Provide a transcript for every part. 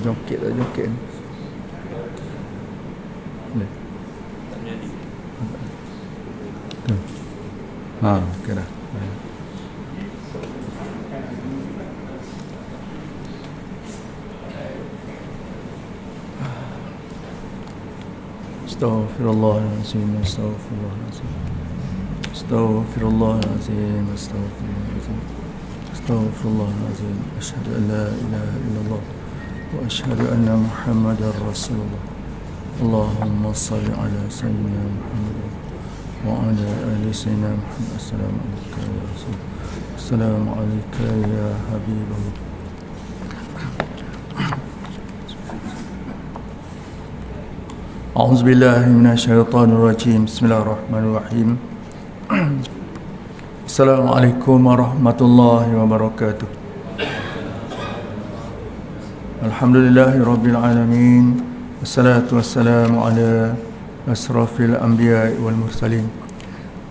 Jokit tak jokit ni. Boleh. Okey dah. Astaghfirullahalazim, astaghfirullahalazim. Astaghfirullahalazim, astaghfirullahalazim. Astaghfirullahalazim. Asyhadu an la ilaha illallah wa asyhadu anna Muhammadar Rasulullah. Allahumma salli ala sayyidina Muhammad wa ala ali sayyidina Muhammad. Assalamu alayka ya Rasul. Assalamu alayka ya Habibullah. A'udzu billahi minasyaitonir rajim. Bismillahirrahmanirrahim. Assalamualaikum warahmatullahi wabarakatuh. Alhamdulillahirabbil alamin. Wassalatu wassalamu ala asrafil anbiya'i wal mursalin.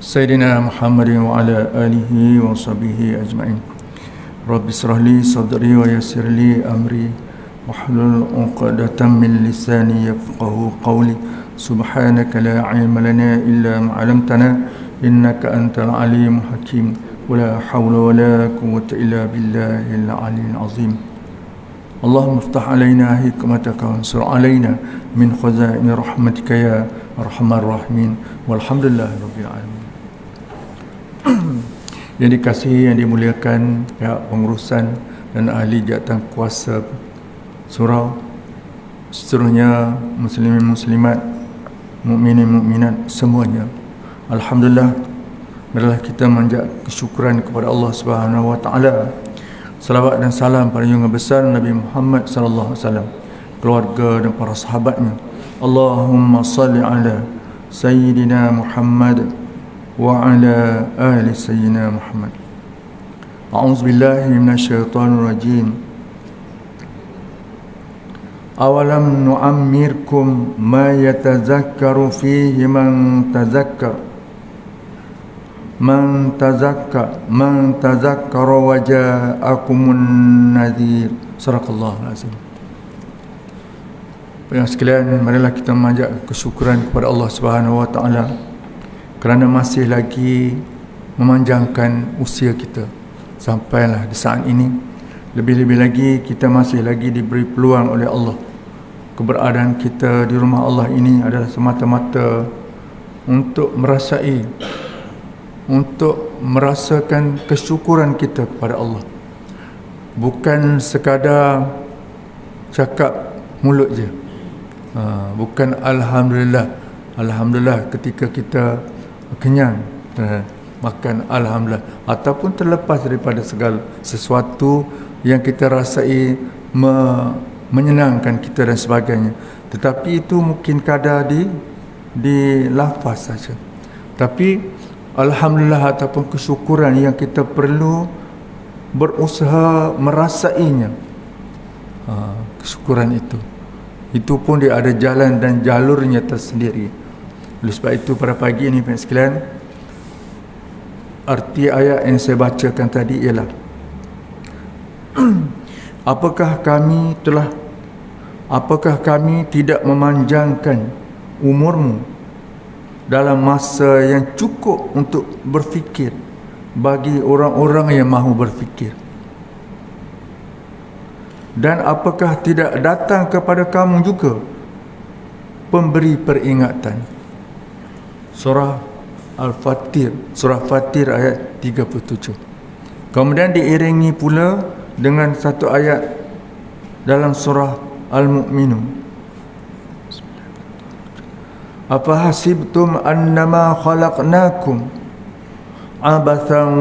Sayyidina Muhammadin wa ala alihi wa sahbihi ajma'in. Rabbi israh li sadri wa yassir li amri wahlul 'uqdatam min lisani yafqahu qawli. Subhanaka la 'ilma lana illa ma 'allamtana innaka antal alimul hakim. Wala hawla wala quwwata illa billahil aliyyil azim. Allahumma iftah 'alaina hikmataka wansur 'alaina min khazain rahmatika ya arhamar rahimin. Walhamdulillahirabbil alamin. Yang dikasihi, yang dimuliakan pihak pengurusan dan ahli jawatan kuasa surau, seterusnya muslimin muslimat, mukminin mukminat semuanya. Alhamdulillah, marilah kita manjat kesyukuran kepada Allah Subhanahu wa taala. Salawat dan salam pada junjungan besar Nabi Muhammad sallallahu alaihi wasallam, keluarga dan para sahabatnya. Allahumma salli ala sayyidina Muhammad wa ala ali sayyidina Muhammad. A'udzu billahi minasyaitonir rajim. Awalam nu'ammirkum ma yatazakkaru fihi man tazakkara wa ja'akumun nadhir. Sadaqallahul azim. Para sekalian, marilah kita memanjat kesyukuran kepada Allah Subhanahu wa taala kerana masih lagi memanjangkan usia kita sampailah di saat ini. Lebih-lebih lagi kita masih lagi diberi peluang oleh Allah. Keberadaan kita di rumah Allah ini adalah semata-mata untuk merasakan kesyukuran kita kepada Allah. Bukan sekadar cakap mulut je. Bukan Alhamdulillah ketika kita kenyang, makan Alhamdulillah, ataupun terlepas daripada segala sesuatu yang kita rasai menyenangkan kita dan sebagainya. Tetapi itu mungkin kadar di lafaz saja. Tapi Alhamdulillah ataupun kesyukuran yang kita perlu berusaha merasainya. Kesyukuran itu pun dia ada jalan dan jalurnya tersendiri. Oleh sebab itu pada pagi ini puan sekalian, arti ayat yang saya bacakan tadi ialah apakah kami tidak memanjangkan umurmu dalam masa yang cukup untuk berfikir bagi orang-orang yang mahu berfikir? Dan apakah tidak datang kepada kamu juga pemberi peringatan? Surah Al-Fatir, surah Fatir ayat 37. Kemudian diiringi pula dengan satu ayat dalam surah Al-Mu'minun. Apa hasibtum annama khalaqnakum abathan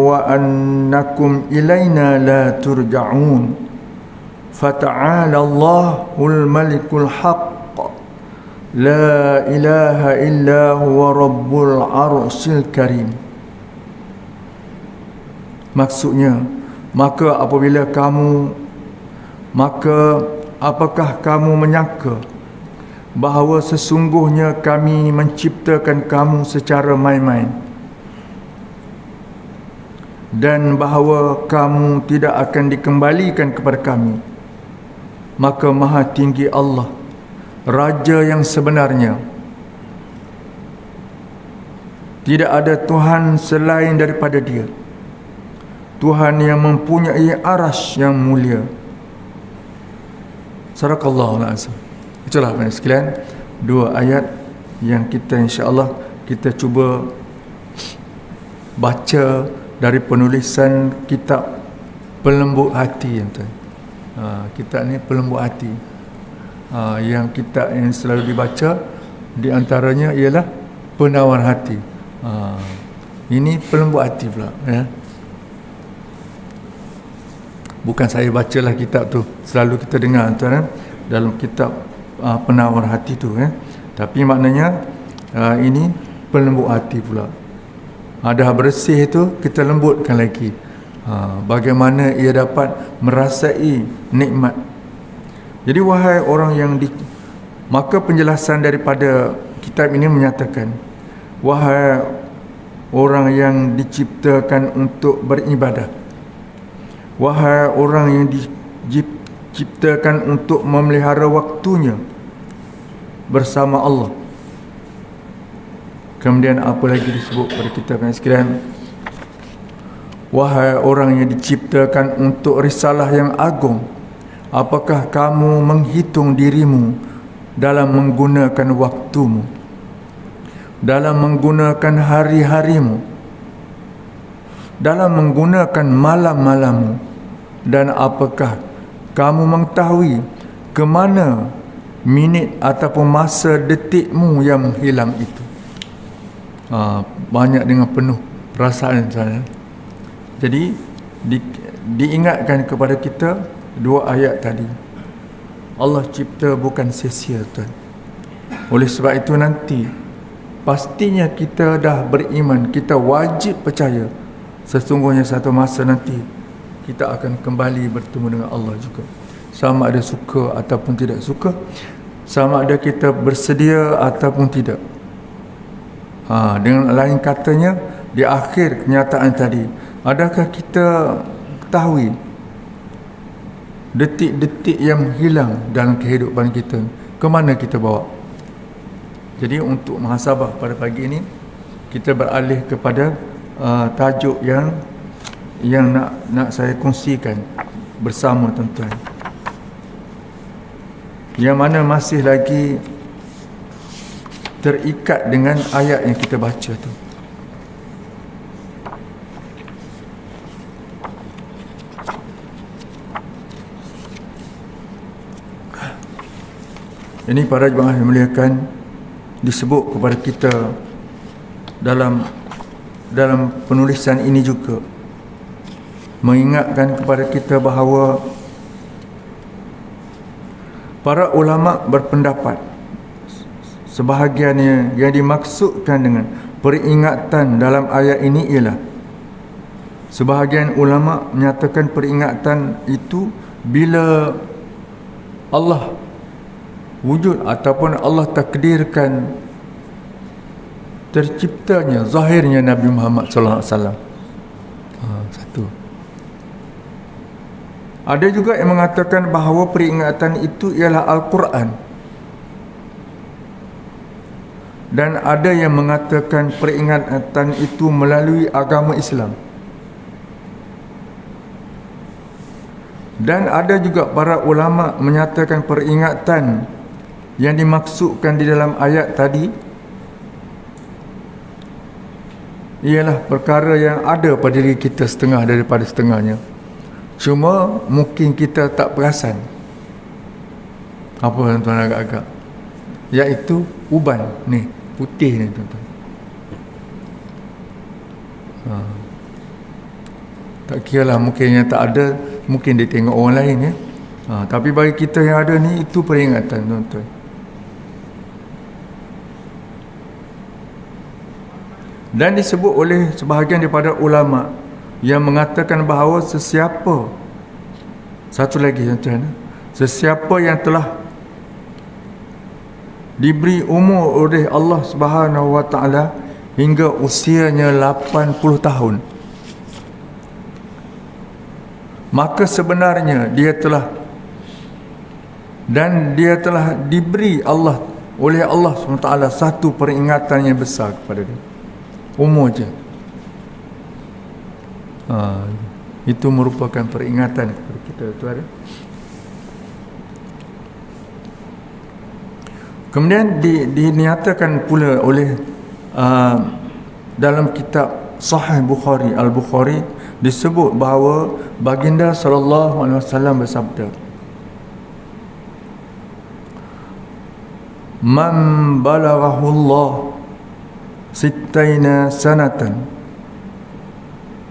wa annakum ilaina la turja'un. Fata'ala Allahul malikul haqq la ilaha illa huwa rabbul arsyil karim. Maksudnya, apakah kamu menyangka bahawa sesungguhnya kami menciptakan kamu secara main-main dan bahawa kamu tidak akan dikembalikan kepada kami? maka maha tinggi Allah, Raja yang sebenarnya. Tidak ada Tuhan selain daripada Dia, Tuhan yang mempunyai arasy yang mulia. Sadaqallahul azim. Itulah sekalian, dua ayat yang kita insya-Allah kita cuba baca dari penulisan kitab Pelembut Hati, tuan. Kitab ni Pelembut Hati. Yang kitab yang selalu dibaca di antaranya ialah Penawar Hati. Ini Pelembut Hati pula, ya. Bukan saya bacalah kitab tu, selalu kita dengar, tuan, dalam kitab Penawar Hati tu, ya. Tapi maknanya ini Pelembut Hati pula. Dah bersih itu, kita lembutkan lagi. Bagaimana ia dapat merasai nikmat. Jadi wahai orang yang maka penjelasan daripada kitab ini menyatakan, wahai orang yang diciptakan untuk beribadah, wahai orang yang diciptakan untuk memelihara waktunya bersama Allah. Kemudian apa lagi disebut pada kitab yang sekalian? Wahai orang yang diciptakan untuk risalah yang agung, apakah kamu menghitung dirimu dalam menggunakan waktumu, dalam menggunakan hari-harimu, dalam menggunakan malam-malammu, dan apakah kamu mengetahui ke mana minit ataupun masa detikmu yang hilang itu? Banyak dengan penuh perasaan saya. Jadi diingatkan kepada kita dua ayat tadi. Allah cipta bukan sia-sia, tuan. Oleh sebab itu nanti pastinya kita dah beriman, kita wajib percaya sesungguhnya satu masa nanti kita akan kembali bertemu dengan Allah juga. Sama ada suka ataupun tidak suka, sama ada kita bersedia ataupun tidak. Dengan lain katanya, di akhir kenyataan tadi, adakah kita ketahui detik-detik yang hilang dalam kehidupan kita, ke mana kita bawa? Jadi untuk muhasabah pada pagi ini, kita beralih kepada tajuk yang nak saya kongsikan bersama tuan-tuan, yang mana masih lagi terikat dengan ayat yang kita baca tu. Ini para jemaah yang dimuliakan, disebut kepada kita dalam penulisan ini juga, mengingatkan kepada kita bahawa para ulama berpendapat sebahagiannya yang dimaksudkan dengan peringatan dalam ayat ini ialah, sebahagian ulama menyatakan peringatan itu bila Allah wujud ataupun Allah takdirkan terciptanya, zahirnya Nabi Muhammad sallallahu alaihi wasallam. Satu. Ada juga yang mengatakan bahawa peringatan itu ialah Al-Quran. Dan ada yang mengatakan peringatan itu melalui agama Islam. Dan ada juga para ulama menyatakan peringatan yang dimaksudkan di dalam ayat tadi ialah perkara yang ada pada diri kita setengah daripada setengahnya. Cuma mungkin kita tak perasan. Apa tuan-tuan agak-agak? Iaitu uban ni, putih ni tuan-tuan. Tak kira lah, mungkin yang tak ada, mungkin dia tengok orang lain, ya. Tapi bagi kita yang ada ni, itu peringatan tuan-tuan. Dan disebut oleh sebahagian daripada ulama yang mengatakan bahawa sesiapa, satu lagi tuan-tuan, sesiapa yang telah diberi umur oleh Allah Subhanahu wa taala hingga usianya 80 tahun, maka sebenarnya dia telah Dan dia telah diberi oleh Allah SWT satu peringatan yang besar kepada dia. Umur je. Itu merupakan peringatan kepada kita, tuan. Kemudian dinyatakan pula oleh dalam kitab Sahih Bukhari, Al-Bukhari, disebut bahawa baginda sallallahu alaihi wasallam bersabda, "Man balaghahu Allah sittaina sanatan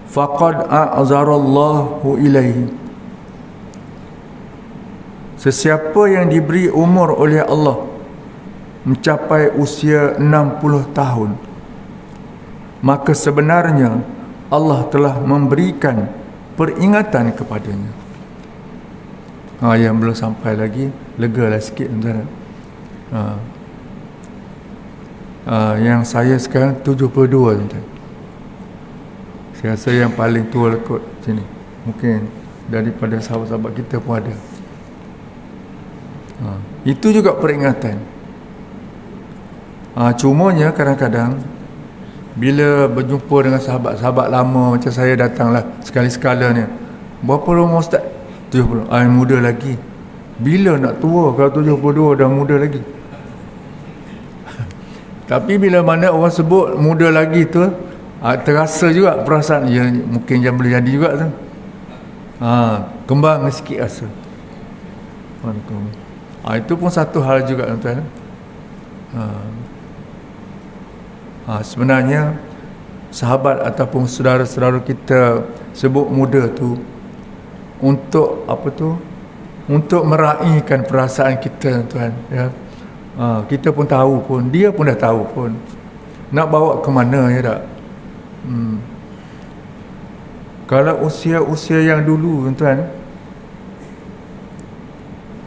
faqad a'zarallahu ilaihi." Sesiapa yang diberi umur oleh Allah mencapai usia 60 tahun, maka sebenarnya Allah telah memberikan peringatan kepadanya. Yang belum sampai lagi, legalah sikit tuan. Yang saya sekarang 72 tuan. Saya rasa yang paling tua kot sini. Mungkin daripada sahabat-sahabat kita pun ada. Itu juga peringatan. Cumanya kadang-kadang bila berjumpa dengan sahabat-sahabat lama, macam saya datanglah sekali-sekala ni, berapa umur Ustaz? 70. Muda lagi. Bila nak tua kalau 72 dah muda lagi? Tapi bila mana orang sebut muda lagi tu, terasa juga perasaan, ya mungkin jangan boleh jadi juga tu. Kembang sikit rasa. Itu pun satu hal juga tuan. Sebenarnya sahabat ataupun saudara-saudara kita sebut muda tu untuk apa tu? Untuk meraihkan perasaan kita tuan, ya. Kita pun tahu pun, dia pun dah tahu pun. Nak bawa ke mana, ya tak? Kalau usia-usia yang dulu tuan,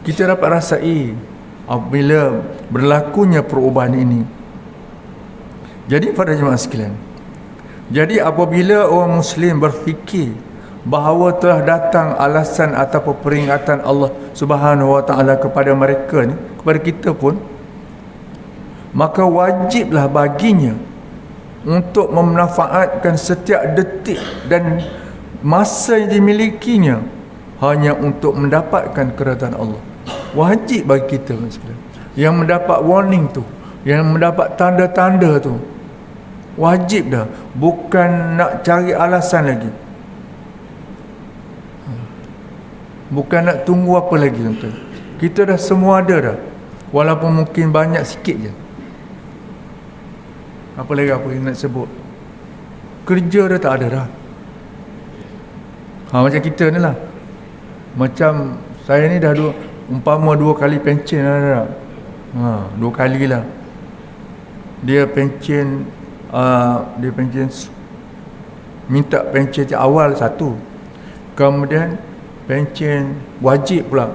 kita dapat rasai apabila berlakunya perubahan ini. Jadi pada jemaah sekalian, jadi apabila orang Muslim berfikir bahawa telah datang alasan ataupun peringatan Allah Subhanahu Wa Taala kepada mereka ni, kepada kita pun, maka wajiblah baginya untuk memanfaatkan setiap detik dan masa yang dimilikinya hanya untuk mendapatkan keridhaan Allah. Wajib bagi kita sekalian yang mendapat warning tu, yang mendapat tanda-tanda tu, wajib dah, bukan nak cari alasan lagi, bukan nak tunggu apa lagi tuan. Kita dah semua ada dah, walaupun mungkin banyak sikit je. Apa lagi apa yang nak sebut? Kerja dah tak ada dah. Macam kita ni lah, macam saya ni dah umpama 2 kali pencen dah. 2 kali lah. Dia pencen minta pencen awal 1, kemudian pencen wajib pula,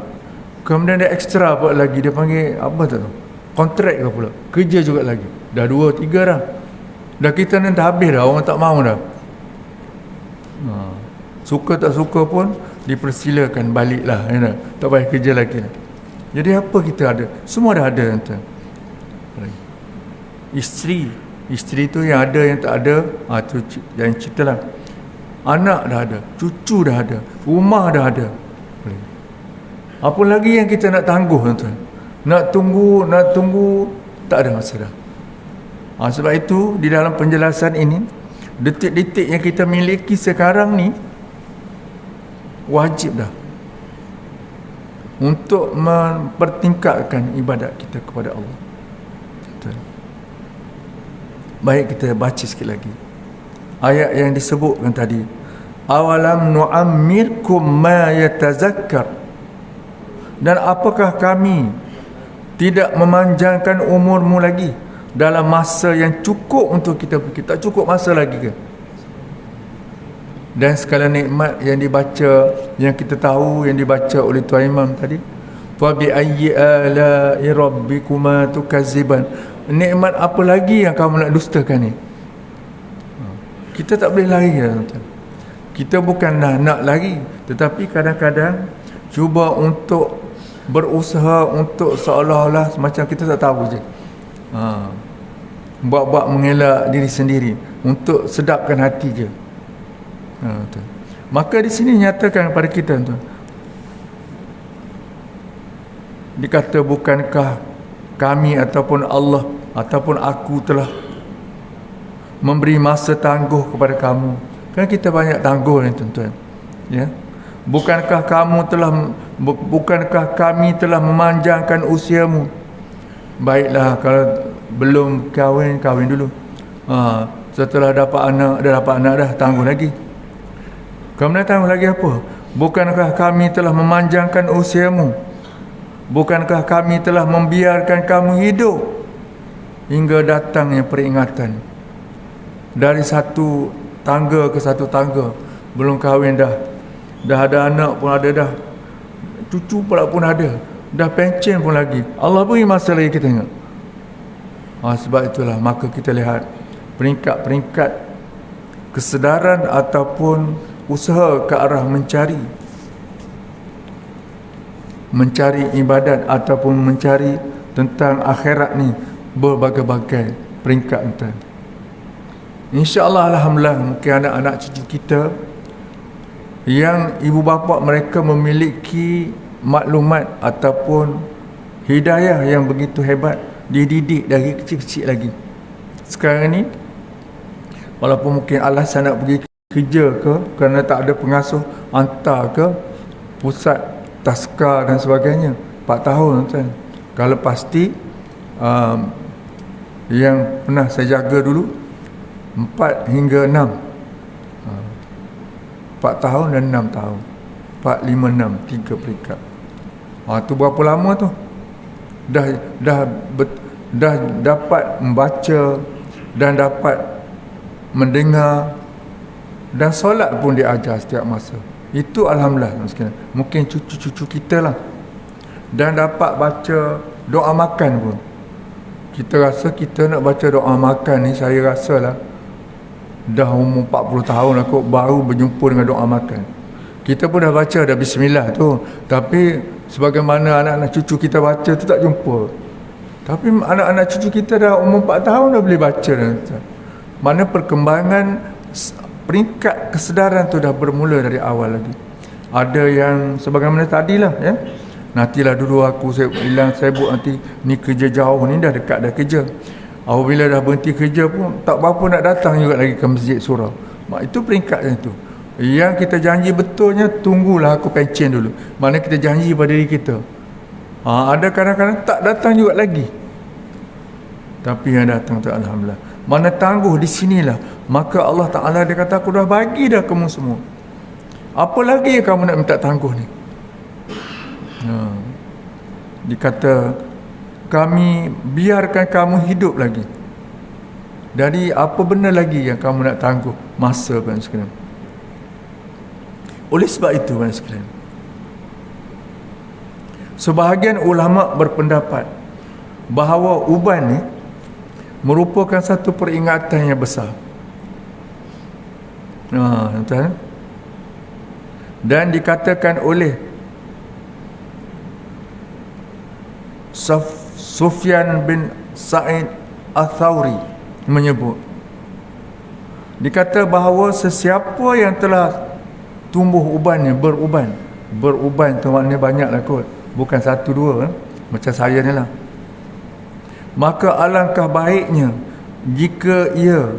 kemudian dia ekstra pula lagi, dia panggil apa tu, kontrak ke pula, kerja juga lagi. Dah 2, 3 dah kita ni dah habis dah, orang tak mahu dah. Suka tak suka pun dipersilakan baliklah, ya, tak payah kerja lagi lah. Jadi apa kita ada? Semua dah ada tuan. Isteri tu yang ada, yang tak ada, tu jangan cerita lah. Anak dah ada, cucu dah ada, rumah dah ada. Apa lagi yang kita nak tangguh tuan? Nak tunggu tak ada masa dah. Sebab itu di dalam penjelasan ini, detik-detik yang kita miliki sekarang ni wajib dah untuk mempertingkatkan ibadat kita kepada Allah. Betul. Baik, kita baca sikit lagi ayat yang disebutkan tadi. Awalam nu'ammirkum ma yatazakkar, dan apakah kami tidak memanjangkan umurmu lagi dalam masa yang cukup untuk kita fikir? Tak cukup masa lagi ke? Dan segala nikmat yang dibaca, yang kita tahu, yang dibaca oleh Tuan Imam tadi, fa bi ayyi ala'i rabbikuma tukazziban, nikmat apa lagi yang kamu nak dustakan ni? Kita tak boleh lari dah tuan. Kita bukan nak lari, tetapi kadang-kadang cuba untuk berusaha untuk seolah-olah macam kita tak tahu je. Buat-buat mengelak diri sendiri untuk sedapkan hati je. Betul. Maka di sini nyatakan kepada kita tuan, dikata bukankah kami ataupun Allah ataupun aku telah memberi masa tangguh kepada kamu. Kan kita banyak tangguh ni tuan-tuan. Ya. Bukankah kami telah memanjangkan usiamu? Baiklah, kalau belum kahwin dulu. Setelah dapat anak dah tangguh lagi. Kamu nak tangguh lagi apa? Bukankah kami telah memanjangkan usiamu? Bukankah kami telah membiarkan kamu hidup hingga datangnya peringatan dari satu tangga ke satu tangga, belum kahwin dah ada anak pun ada dah, cucu pula pun ada, dah pencen pun lagi. Allah beri masa lagi kita tengok. Sebab itulah maka kita lihat peringkat-peringkat kesedaran ataupun usaha ke arah mencari ibadat ataupun mencari tentang akhirat ni berbagai-bagai peringkat tuan. InsyaAllah alhamdulillah mungkin anak-anak cucu kita yang ibu bapa mereka memiliki maklumat ataupun hidayah yang begitu hebat, dididik dari kecil-kecil lagi. Sekarang ni walaupun mungkin alasan nak pergi kerja ke kerana tak ada pengasuh, hantar ke pusat taska dan sebagainya, 4 tahun tuan. Kalau pasti yang pernah saya jaga dulu 4 hingga 6, 4 tahun dan 6 tahun, 4, 5, 6, 3 peringkat. Tu berapa lama tu? Dah dapat membaca dan dapat mendengar, dan solat pun diajar setiap masa. Itu alhamdulillah. Mungkin cucu-cucu kita lah. Dan dapat baca doa makan pun. Kita rasa kita nak baca doa makan ni, saya rasalah dah umur 40 tahun aku baru berjumpa dengan doa makan. Kita pun dah baca dah bismillah tu, tapi sebagaimana anak-anak cucu kita baca tu tak jumpa. Tapi anak-anak cucu kita dah umur 4 tahun dah boleh baca dah. Mana perkembangan peringkat kesedaran tu dah bermula dari awal lagi. Ada yang sebagaimana tadilah ya. Nantilah dulu aku bilang sibuk, nanti ni kerja jauh ni, dah dekat dah kerja. Apabila dah berhenti kerja pun tak berapa nak datang juga lagi ke masjid surau. Itu peringkatnya tu. Yang kita janji betulnya, tunggulah aku pencen dulu. Mana kita janji pada diri kita. Ada kadang-kadang tak datang juga lagi. Tapi yang datang tu alhamdulillah. Mana tangguh di sinilah, maka Allah Ta'ala dia kata aku dah bagi dah kamu semua. Apa lagi yang kamu nak minta tangguh ni? Dikata kami biarkan kamu hidup lagi. Dari apa benda lagi yang kamu nak tangguh masa kan sekalian. Oleh sebab itu kan sekalian, sebahagian ulama berpendapat bahawa uban ni merupakan satu peringatan yang besar. Tuan. Dan dikatakan oleh Sufyan bin Sa'id Al-Thawri menyebut, dikata bahawa sesiapa yang telah tumbuh ubannya, beruban tu maknanya banyak lah kot, bukan 1-2 macam saya ni lah. Maka alangkah baiknya jika ia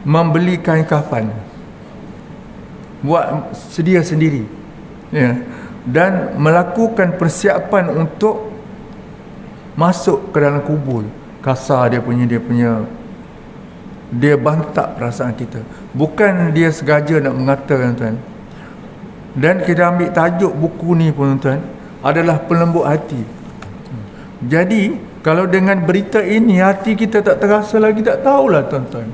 membeli kain kafan, buat sedia sendiri ya, dan melakukan persiapan untuk masuk ke dalam kubur. Kasar dia bantak perasaan kita, bukan dia sengaja nak mengatakan tuan. Dan kita ambil tajuk buku ni pun tuan adalah pelembut hati. Jadi kalau dengan berita ini hati kita tak terasa lagi, tak tahulah tuan-tuan.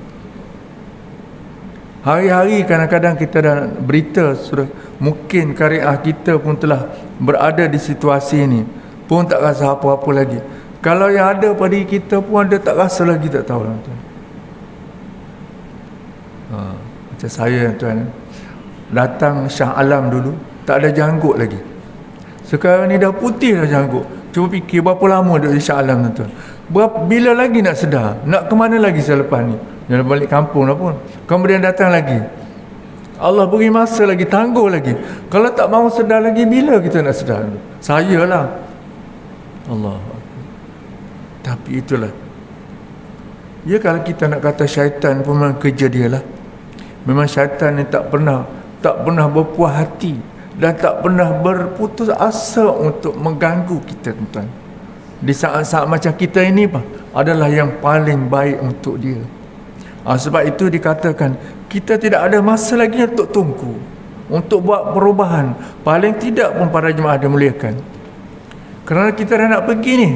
Hari-hari kadang-kadang kita dah berita sudah, mungkin kariah kita pun telah berada di situasi ini, pun tak rasa apa-apa lagi. Kalau yang ada pada kita pun ada tak rasa lagi, tak tahulah tuan. Macam saya tuan, datang Shah Alam dulu tak ada janggut lagi. Sekarang ni dah putih dah janggut. Cuba fikir berapa lama duduk di Shah Alam tuan. Bila lagi nak sedar? Nak ke mana lagi selepas ni? Jangan balik kampung lah pun. Kemudian datang lagi. Allah beri masa lagi, tangguh lagi. Kalau tak mahu sedar lagi, bila kita nak sedar? Saya lah. Allah. Tapi itulah. Ya, kalau kita nak kata syaitan pun memang kerja dia lah. Memang syaitan ni tak pernah berpuas hati dan tak pernah berputus asa untuk mengganggu kita, tuan-tuan. Di saat-saat macam kita ini adalah yang paling baik untuk dia. Sebab itu dikatakan kita tidak ada masa lagi untuk tunggu, untuk buat perubahan. Paling tidak pun para jemaah dimuliakan, kerana kita dah nak pergi ni,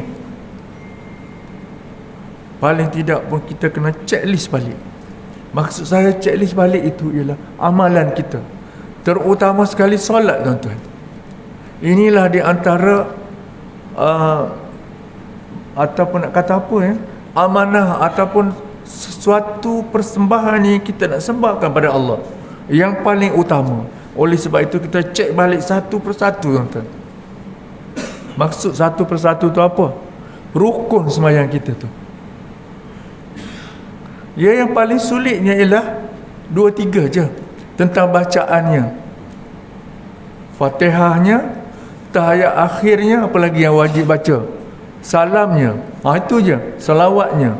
paling tidak pun kita kena checklist balik. Maksud saya checklist balik itu ialah amalan kita, terutama sekali solat, tuan-tuan. Inilah di antara ataupun nak kata apa ya, amanah ataupun sesuatu persembahan ni kita nak sembahkan pada Allah yang paling utama. Oleh sebab itu kita cek balik satu persatu, tuan-tuan. Maksud satu persatu tu apa? Rukun sembahyang kita tu. Ya, yang paling sulitnya ialah 2-3 je tentang bacaannya, Fatihahnya, tahiyat akhirnya, apa lagi yang wajib baca, salamnya, itu je, selawatnya.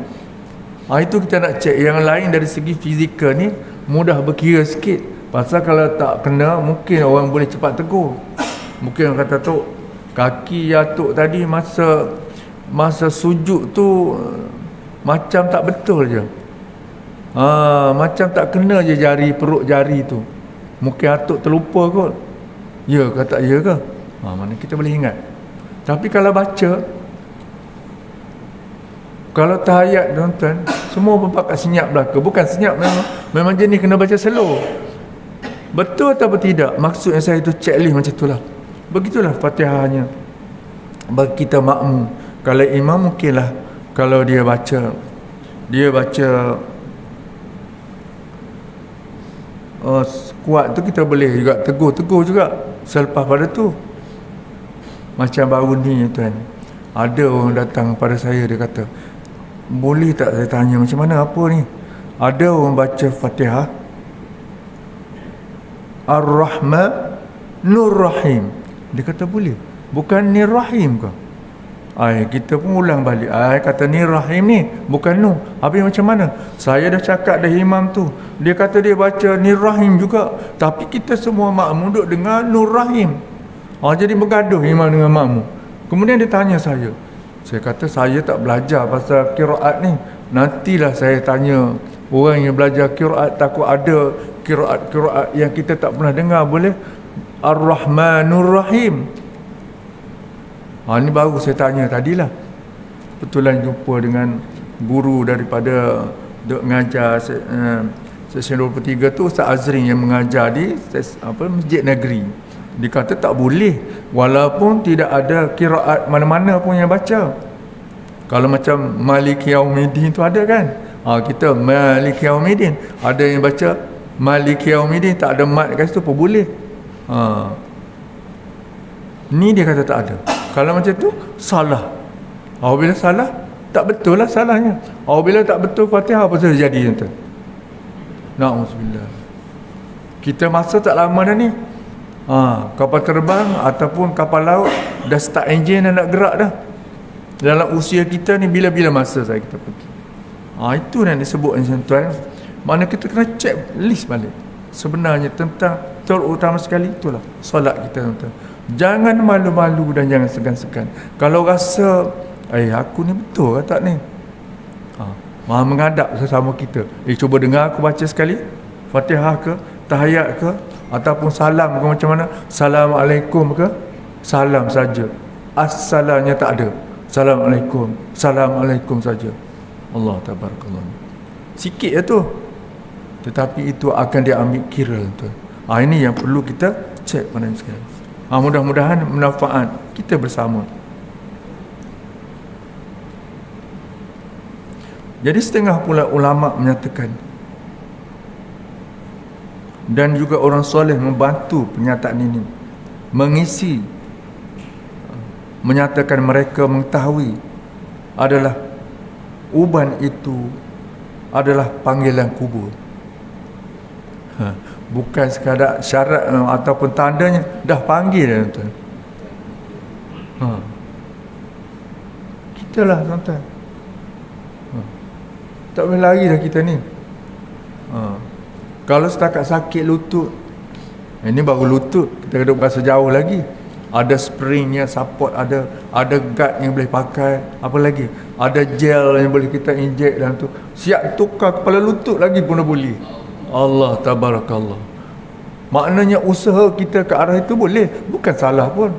Itu kita nak cek. Yang lain dari segi fizikal ni mudah berkira sikit. Pasal kalau tak kena, mungkin orang boleh cepat tegur. Mungkin orang kata tu, kaki Yatuk tadi masa sujud tu macam tak betul je. Macam tak kena je jari, perut jari tu. Mungkin Atuk terlupa kot. Ya ke tak ya ke? Mana kita boleh ingat. Tapi kalau baca, kalau tahiyat, tuan-tuan, semua berpakat senyap belaka. Bukan senyap, memang jenis kena baca slow. Betul atau tidak? Maksudnya saya itu checklist macam itulah. Begitulah Fatihahnya bagi kita makmum. Kalau imam mungkinlah, kalau dia baca kuat tu, kita boleh juga tegur juga selepas pada tu. Macam baru ni, tuan, ada orang datang pada saya, dia kata, boleh tak saya tanya macam mana apa ni? Ada orang baca Fatihah Ar-Rahman Nur-Rahim. Dia kata boleh. Bukan Nir-Rahim ke? Kita pun ulang balik. Kata Nir-Rahim ni, bukan Nur. Habis macam mana? Saya dah cakap dah imam tu. Dia kata dia baca Nir-Rahim juga. Tapi kita semua makmum duduk dengar Nur-Rahim. Jadi bergaduh imam dengan makmum. Kemudian dia tanya saya. Saya kata saya tak belajar pasal qiraat ni. Nantilah saya tanya orang yang belajar qiraat, takut ada qiraat yang kita tak pernah dengar, boleh Ar-Rahmanur Rahim. Ni baru saya tanya tadilah. Betulan jumpa dengan guru daripada mengajar Seksyen 23 tu, Ustaz Azrin yang mengajar di Masjid Negeri. Dia kata tak boleh, walaupun tidak ada qiraat mana-mana pun yang baca. Kalau macam Maliki Yaumiddin tu ada kan, kita Maliki Yaumiddin, ada yang baca Maliki Yaumiddin, tak ada mat kat situ pun boleh. Ni dia kata tak ada. Kalau macam tu salah. Bila salah, tak betul lah salahnya. Bila tak betul Fatihah, apa saja jadi tuan. Na'udzubillah. Kita masa tak lama dah ni. Kapal terbang ataupun kapal laut dah start enjin dan nak gerak dah. Dalam usia kita ni, bila-bila masa kita pergi. Itu yang disebut tuan. Mana kita kena check list balik. Sebenarnya tentang terutama sekali itulah solat kita, tuan. Jangan malu-malu dan jangan segan-segan. Kalau rasa aku ni betul ke tak ni, menghadap sesama kita, cuba dengar aku baca sekali Fatihah ke, tahiyat ke, ataupun salam ke, macam mana, Assalamualaikum ke, salam saja, assalamnya tak ada, Assalamualaikum, Assalamualaikum saja. Allah tabarakallah. Sikit ya tu, tetapi itu akan diambil kira, tuan. Ini yang perlu kita cek pada sekali. Mudah-mudahan manfaat kita bersama. Jadi setengah pula ulama menyatakan, dan juga orang soleh membantu pernyataan ini, mengisi menyatakan mereka mengetahui adalah uban itu adalah panggilan kubur. Bukan sekadar syarat ataupun tandanya, dah panggil tuan. Kita lah tuan. Tak boleh lari dah kita ni. Kalau setakat sakit lutut, ini baru lutut, kita kena berasa jauh lagi. Ada springnya, support, ada guard yang boleh pakai. Apa lagi? Ada gel yang boleh kita inject dalam tu. Siap tukar kepala lutut lagi pun dah boleh. Allah tabarakallah. Maknanya usaha kita ke arah itu boleh, bukan salah pun.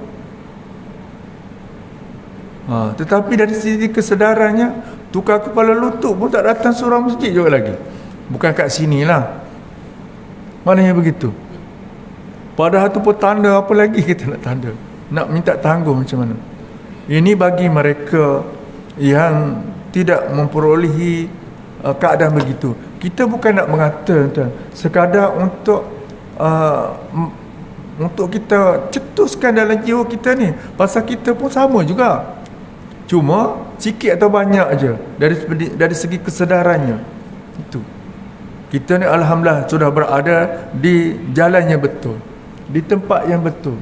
Tetapi dari sisi kesedarannya, tukar kepala lutut pun tak datang surau masjid juga lagi. Bukan kat sini lah. Maknanya begitu. Padahal tu pun tanda, apa lagi kita nak tanda? Nak minta tanggung macam mana? Ini bagi mereka yang tidak memperolehi keadaan begitu. Kita bukan nak mengata tuan, sekadar untuk kita cetuskan dalam jiwa kita ni, pasal kita pun sama juga. Cuma sikit atau banyak aja dari segi kesedarannya. Itu. Kita ni alhamdulillah sudah berada di jalan yang betul, di tempat yang betul.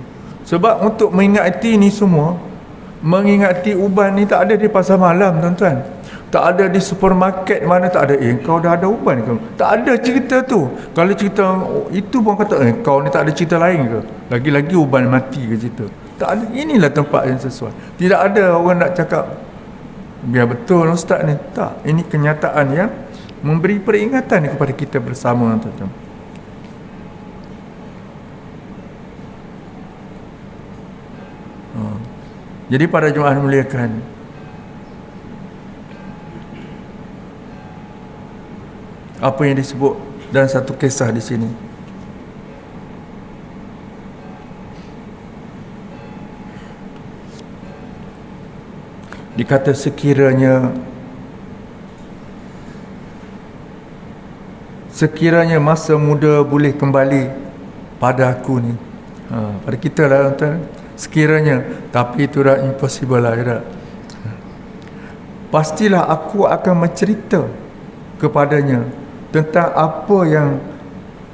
Sebab untuk mengingati ni semua, mengingati uban ni tak ada di pasar malam tuan-tuan, tak ada di supermarket mana, tak ada kau dah ada uban ke, tak ada cerita tu. Kalau cerita itu pun kata kau ni tak ada cerita lain ke, lagi-lagi uban mati ke cerita. Tak ada. Inilah tempat yang sesuai. Tidak ada orang nak cakap biar betul ustaz ni, tak. Ini kenyataan yang memberi peringatan kepada kita bersama tuan-tuan. Jadi para jemaah muliakan, apa yang disebut dalam satu kisah di sini, dikata sekiranya masa muda boleh kembali pada aku ni, pada kita lah tuan, sekiranya, tapi itu dah impossible lah, tak? Pastilah aku akan mencerita kepadanya tentang apa yang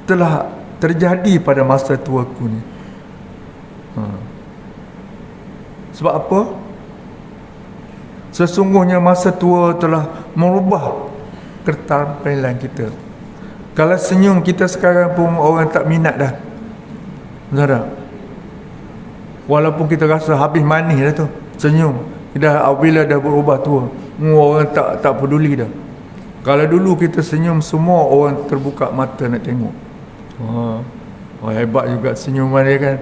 telah terjadi pada masa tuaku ni. Sebab apa? Sesungguhnya masa tua telah merubah keterampilan kita. Kalau senyum kita sekarang pun orang tak minat dah. Betul tak? Walaupun kita rasa habis manis dah tu, senyum. Bila dah berubah tua, orang tak peduli dah. Kalau dulu kita senyum, semua orang terbuka mata nak tengok. Hebat juga senyuman dia kan.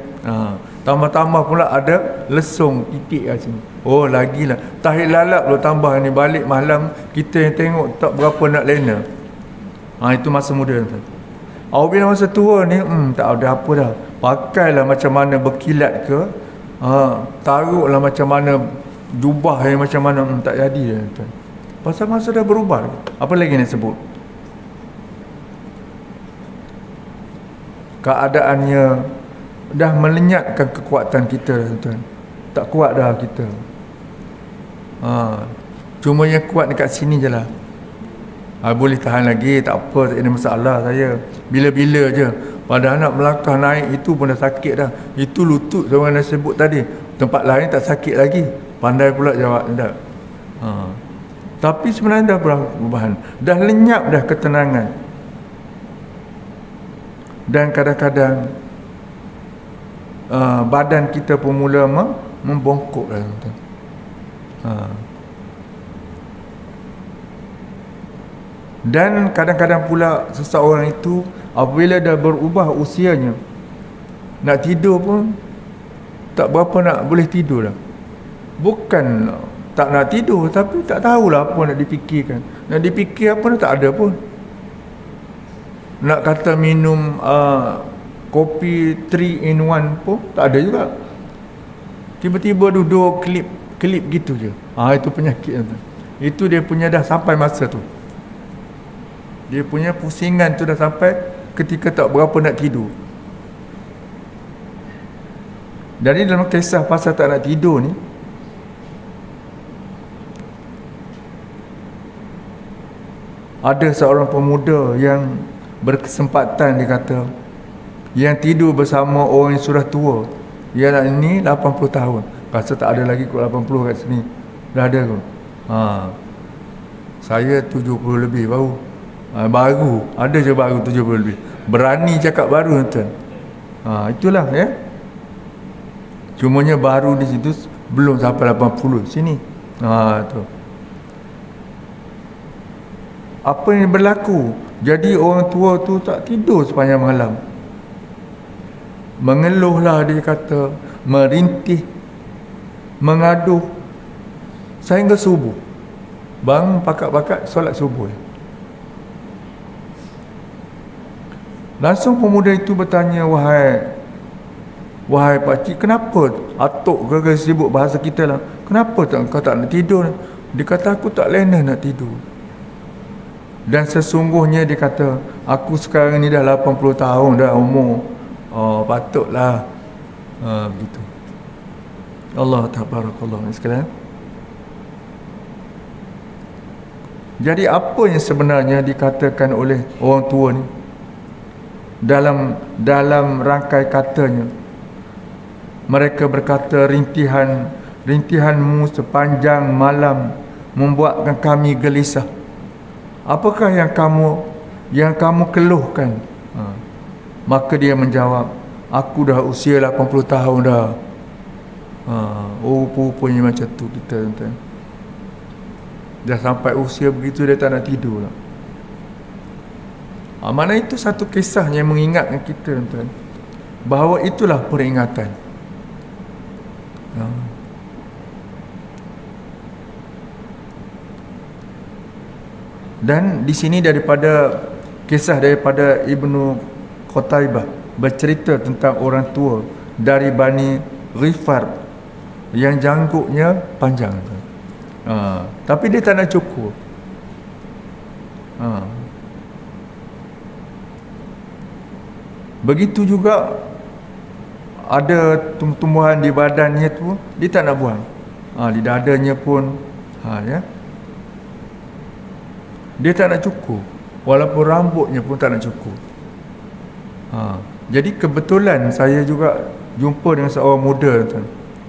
Tambah-tambah pula ada lesung titik kat sini. Lagilah. Tahir lalap lo tambah ni, balik malam kita yang tengok tak berapa nak lena. Itu masa muda tu. Bila masa tua ni tak ada apa dah. Pakailah macam mana berkilat ke, taruhlah macam mana jubah yang macam mana, tak jadi dah tuan. Pasal masa dah berubah. Apa lagi nak sebut? Keadaannya dah melenyapkan kekuatan kita tuan. Tak kuat dah kita. Cuma yang kuat dekat sini je lah. Boleh tahan lagi, tak apa, tak ada masalah saya. Bila-bila je. Padahal nak melangkah naik itu pun dah sakit dah. Itu lutut orang dah sebut tadi. Tempat lain tak sakit lagi. Pandai pula jawab tak. Tapi sebenarnya dah perubahan. Dah lenyap dah ketenangan. Dan kadang-kadang badan kita pun mula membongkok dah. Dan kadang-kadang pula seseorang itu apabila dah berubah usianya, nak tidur pun tak berapa nak boleh tidur dah. Bukan tak nak tidur, tapi tak tahulah apa nak dipikirkan. Nak dipikir apa tak ada pun. Nak kata minum kopi 3 in 1 pun tak ada juga. Tiba-tiba duduk klip gitu je. Itu penyakit tu. Itu dia punya dah sampai masa tu. Dia punya pusingan tu dah sampai ketika tak berapa nak tidur. Dari dalam kisah pasal tak nak tidur ni, Ada seorang pemuda yang berkesempatan, dia kata, yang tidur bersama orang yang sudah tua. Ialah ini 80 tahun. Rasa tak ada lagi kot 80 kat sini. Dah ada kot. Saya 70 lebih baru. Baru. Ada je baru 70 lebih. Berani cakap baru, tuan. Itulah ya. Cumanya baru di situ belum sampai 80 sini. Tu. Apa yang berlaku? Jadi orang tua tu tak tidur sepanjang malam. Mengeluhlah, dia kata, merintih, mengaduh sehingga subuh. Bangun pakat-pakat solat subuh. Langsung pemuda itu bertanya, wahai pakcik, kenapa atuk ke sibuk bahasa kita lah, kenapa kau tak nak tidur? Dia kata, aku tak lena nak tidur. Dan sesungguhnya dia kata, aku sekarang ni dah 80 tahun dah umur. Patutlah begitu. Allah tabarakallah sekalian. Jadi apa yang sebenarnya dikatakan oleh orang tua ni dalam rangkai katanya? Mereka berkata, rintihanmu sepanjang malam membuatkan kami gelisah. Apakah yang kamu keluhkan? Maka dia menjawab, aku dah usia 80 tahun dah. Rupa-rupanya macam tu kita, tuan. Dah sampai usia begitu, dia tak nak tidur lah. Mana itu satu kisah yang mengingatkan kita, tuan, bahawa itulah peringatan. Dan di sini kisah daripada Ibnu Qutaibah bercerita tentang orang tua dari Bani Ghifar yang janggutnya panjang. Tapi dia tak nak cukur. Begitu juga ada tumbuhan di badannya tu, dia tak nak buang. Di dadanya pun ya. Dia tak nak cukur. Walaupun rambutnya pun tak nak cukur. Jadi kebetulan saya juga jumpa dengan seorang muda, tuan,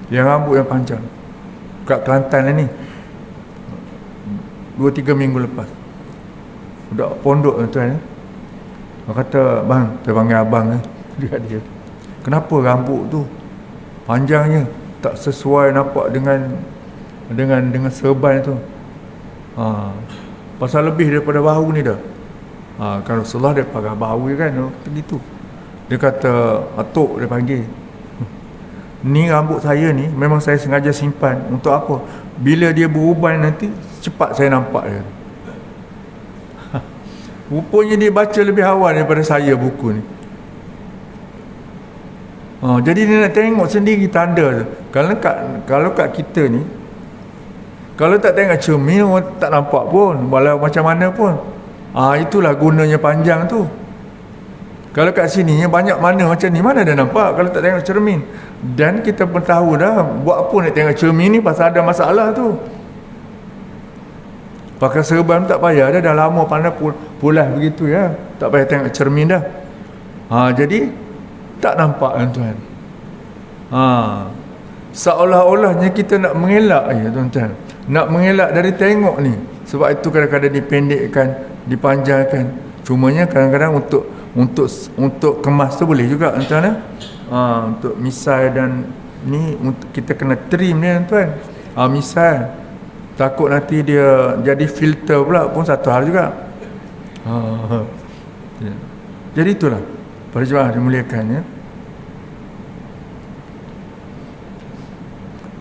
yang rambut yang panjang kat Kelantan ni 2-3 minggu lepas. Budak pondok, tuan. Dia kata, bang, saya panggil abang ni. Dia kenapa rambut tu panjangnya tak sesuai nampak dengan serban tu? Pasal lebih daripada bahu ni dah. Kalau Rasulullah dia pakai bahu kan, begitu. Dia kata, atuk, dia panggil, ni rambut saya ni memang saya sengaja simpan. Untuk apa? Bila dia beruban nanti, cepat saya nampak dia. Rupanya dia baca lebih awal daripada saya buku ni. Jadi dia nak tengok sendiri tanda tu. Kalau kat kita ni, kalau tak tengok cermin, tak nampak pun, walau macam mana pun. Itulah gunanya panjang tu. Kalau kat sini banyak mana macam ni, mana dah nampak kalau tak tengok cermin. Dan kita pun tahu dah, buat apa nak tengok cermin ni, pasal ada masalah tu. Pakai serban tak payah dah lama pandai pulas begitu ya. Tak payah tengok cermin dah. Jadi tak nampak, tuan. Seolah-olahnya kita nak mengelak ya, tuan-tuan. Nak mengelak dari tengok ni. Sebab itu kadang-kadang dipendekkan, dipanjangkan. Cumanya kadang-kadang untuk kemas tu boleh juga, tuan. Untuk misai dan ni untuk kita kena trim dia, tuan. Misai takut nanti dia jadi filter pula pun satu hal juga. Jadi itulah para jemaah dimuliakan ya.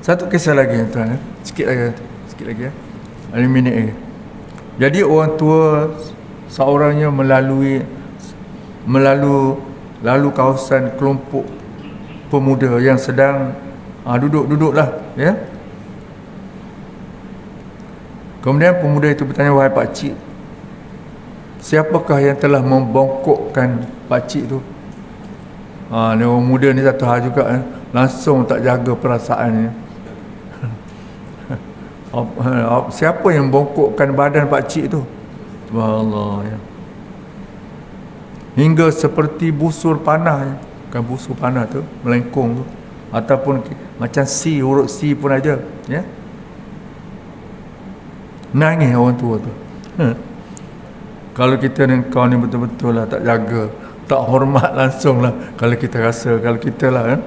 Satu kisah lagi, tuan. Sikit lagi ya. 5 minit lagi. Jadi orang tua seorangnya lalu kawasan kelompok pemuda yang sedang duduklah ya. Kemudian pemuda itu bertanya, wahai pakcik, siapakah yang telah membongkokkan pakcik tu? Ni orang muda ni satu hal juga langsung tak jaga perasaannya. Siapa yang bongkokkan badan pakcik tu? Subhanallah ya. Hingga seperti busur panah ya. Bukan busur panah tu, melengkung tu, ataupun macam C, huruf C pun ada ya. Nangis orang tua tu. Kalau kita ni kau ni betul-betul lah tak jaga, tak hormat langsung lah, kalau kita rasa, kalau kita lah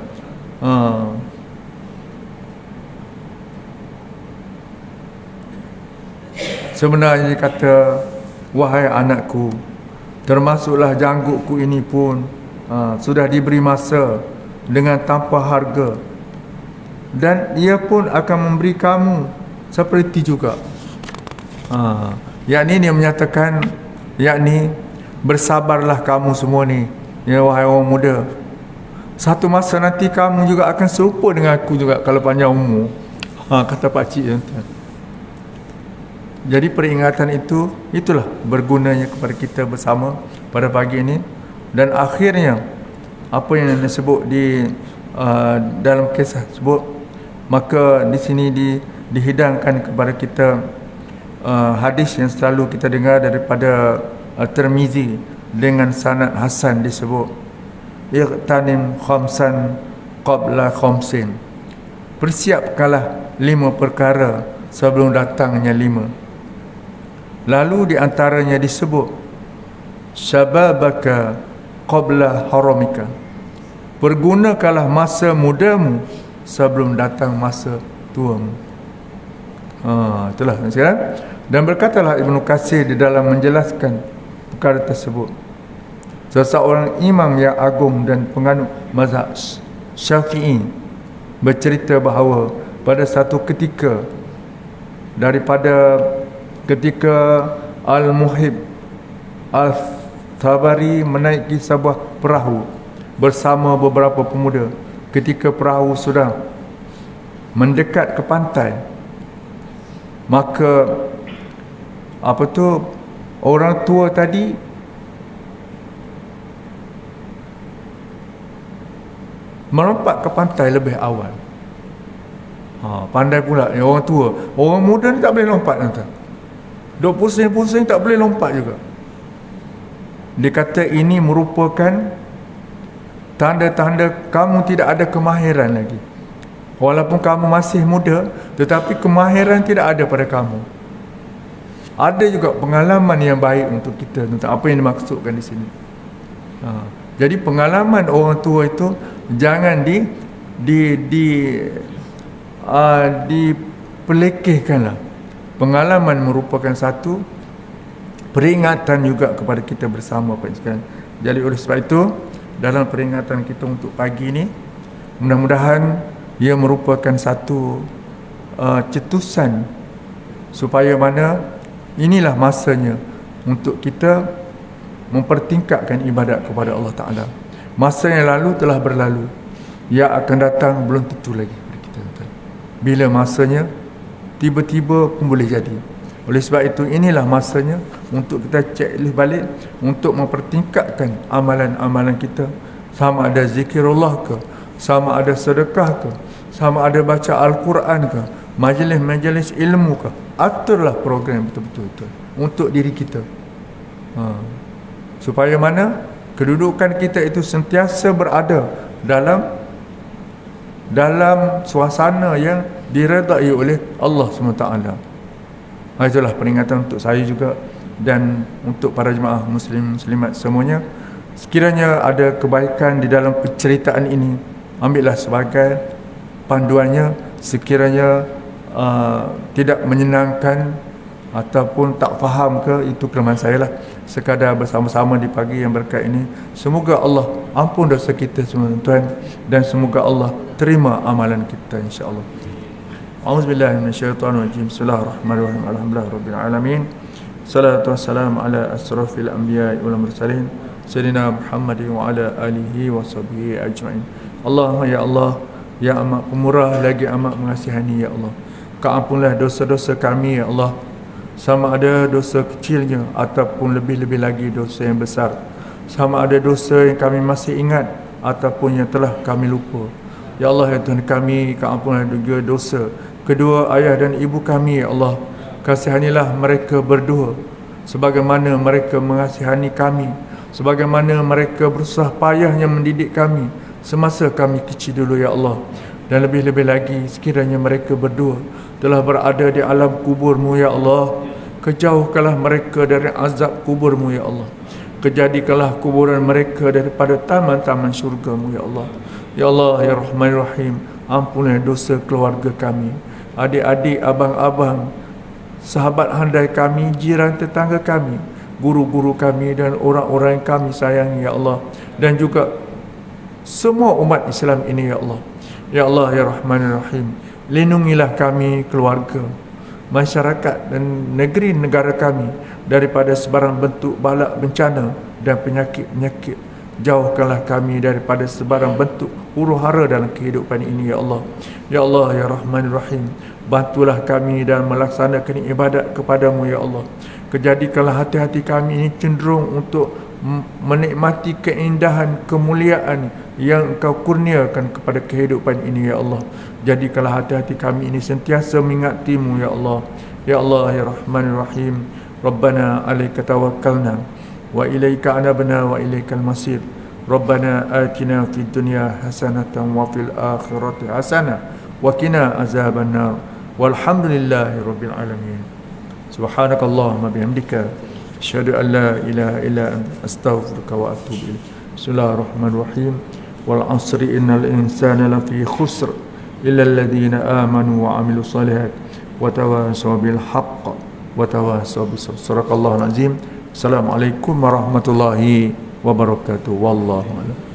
sebenarnya dia kata, wahai anakku, termasuklah janggutku ini pun sudah diberi masa dengan tanpa harga, dan ia pun akan memberi kamu seperti juga. Yakni dia menyatakan, yakni bersabarlah kamu semua ni ya, wahai orang muda. Satu masa nanti kamu juga akan serupa dengan aku juga kalau panjang umur. Kata pakcik tuan-tuan. Jadi peringatan itu, itulah bergunanya kepada kita bersama pada pagi ini. Dan akhirnya apa yang disebut di dalam kisah sebut, maka di sini dihidangkan kepada kita hadis yang selalu kita dengar daripada Tirmizi dengan sanad hasan, disebut iqtanim khamsan qabla khamsin, persiapkanlah 5 perkara sebelum datangnya 5. Lalu di antaranya disebut syababaka qabla haramika, pergunakanlah masa mudamu sebelum datang masa tuamu. Itulah sekarang. Dan berkatalah Ibnu Katsir di dalam menjelaskan perkara tersebut, seseorang imam yang agung dan penganut mazhab Syafi'i bercerita bahawa pada satu ketika, daripada ketika Al-Muhib Al-Tabari menaiki sebuah perahu bersama beberapa pemuda. Ketika perahu sudah mendekat ke pantai, maka orang tua tadi melompat ke pantai lebih awal. Pandai pula ya orang tua. Orang muda ni tak boleh lompat nanti. Duk pusing-pusing tak boleh lompat juga. Dia kata ini merupakan tanda-tanda kamu tidak ada kemahiran lagi. Walaupun kamu masih muda, tetapi kemahiran tidak ada pada kamu. Ada juga pengalaman yang baik untuk kita, tentang apa yang dimaksudkan di sini. Jadi pengalaman orang tua itu jangan dipelekehkanlah. Pengalaman merupakan satu peringatan juga kepada kita bersama Pak sekalian. Jadi oleh sebab itu, dalam peringatan kita untuk pagi ini, mudah-mudahan ia merupakan satu cetusan supaya mana inilah masanya untuk kita mempertingkatkan ibadat kepada Allah Ta'ala. Masa yang lalu telah berlalu, yang akan datang belum tentu lagi pada kita. Bila masanya, tiba-tiba pun boleh jadi. Oleh sebab itu, inilah masanya untuk kita checklist balik, untuk mempertingkatkan amalan-amalan kita, sama ada zikirullah ke, sama ada sedekah ke, sama ada baca Al-Quran ke, majlis-majlis ilmu ke. Aturlah program betul-betul itu untuk diri kita, supaya mana kedudukan kita itu sentiasa berada dalam suasana yang diredai oleh Allah SWT. Itulah peringatan untuk saya juga dan untuk para jemaah muslimat semuanya. Sekiranya ada kebaikan di dalam penceritaan ini, ambillah sebagai panduannya. Sekiranya tidak menyenangkan ataupun tak faham ke, itu kelemahan saya lah. Sekadar bersama-sama di pagi yang berkat ini, semoga Allah ampun dosa kita semua tuan, dan semoga Allah terima amalan kita insya-Allah. A'udzubillahi minasyaitonirrajim. Bismillahirrahmanirrahim. Alhamdulillahirabbil alamin. Salatu wassalamu ala asrofil anbiya'i wal mursalin sayyidina Muhammadin wa ala alihi wa sahbihi ajma'in. Allahumma ya Allah, ya amat pemurah lagi amat mengasihani ya Allah, Kau ampunlah dosa-dosa kami ya Allah, sama ada dosa kecilnya ataupun lebih-lebih lagi dosa yang besar, sama ada dosa yang kami masih ingat ataupun yang telah kami lupa. Ya Allah ya Tuhan kami, Kau ampunlah juga dosa kedua ayah dan ibu kami ya Allah. Kasihanilah mereka berdua sebagaimana mereka mengasihani kami, sebagaimana mereka berusaha payahnya mendidik kami semasa kami kecil dulu ya Allah. Dan lebih-lebih lagi sekiranya mereka berdua telah berada di alam kuburmu ya Allah, kejauhkanlah mereka dari azab kuburmu ya Allah. Kejadikanlah kuburan mereka daripada taman-taman syurgamu ya Allah. Ya Allah ya Rahman Rahim, ampunilah dosa keluarga kami, adik-adik, abang-abang, sahabat handai kami, jiran tetangga kami, guru-guru kami dan orang-orang yang kami sayangi ya Allah, dan juga semua umat Islam ini ya Allah. Ya Allah ya Rahman Rahim, lindungilah kami, keluarga, masyarakat dan negeri negara kami daripada sebarang bentuk bala bencana dan penyakit-penyakit. Jauhkanlah kami daripada sebarang bentuk huru-hara dalam kehidupan ini ya Allah. Ya Allah ya Rahman Rahim, bantulah kami dalam melaksanakan ibadat kepadamu ya Allah. Kejadikanlah hati-hati kami ini cenderung untuk menikmati keindahan, kemuliaan yang Engkau kurniakan kepada kehidupan ini ya Allah. Jadikanlah hati-hati kami ini sentiasa mengingatimu ya Allah. Ya Allah ya Rahman Rahim, Rabbana alaika tawakkalna wa ilaika anabna wa ilaikal masir. Rabbana atina fid dunya hasanatan wa fil akhirati hasanah wa qina azabannar. Walhamdulillahi rabbil alamin. Subhanakallahumma bihamdika asyhadu an la ilaha illa anta astaghfiruka wa atubu ilaik. Bismillahirrahmanirrahim. Wal 'asri innal insana lafi khusr illa alladhina amanu wa 'amilus solihat wa tawasaw bil haqq wa tawasaw bis sabr. Sadaqallahul azim. Assalamualaikum warahmatullahi wabarakatuh. Wallahu a'lam.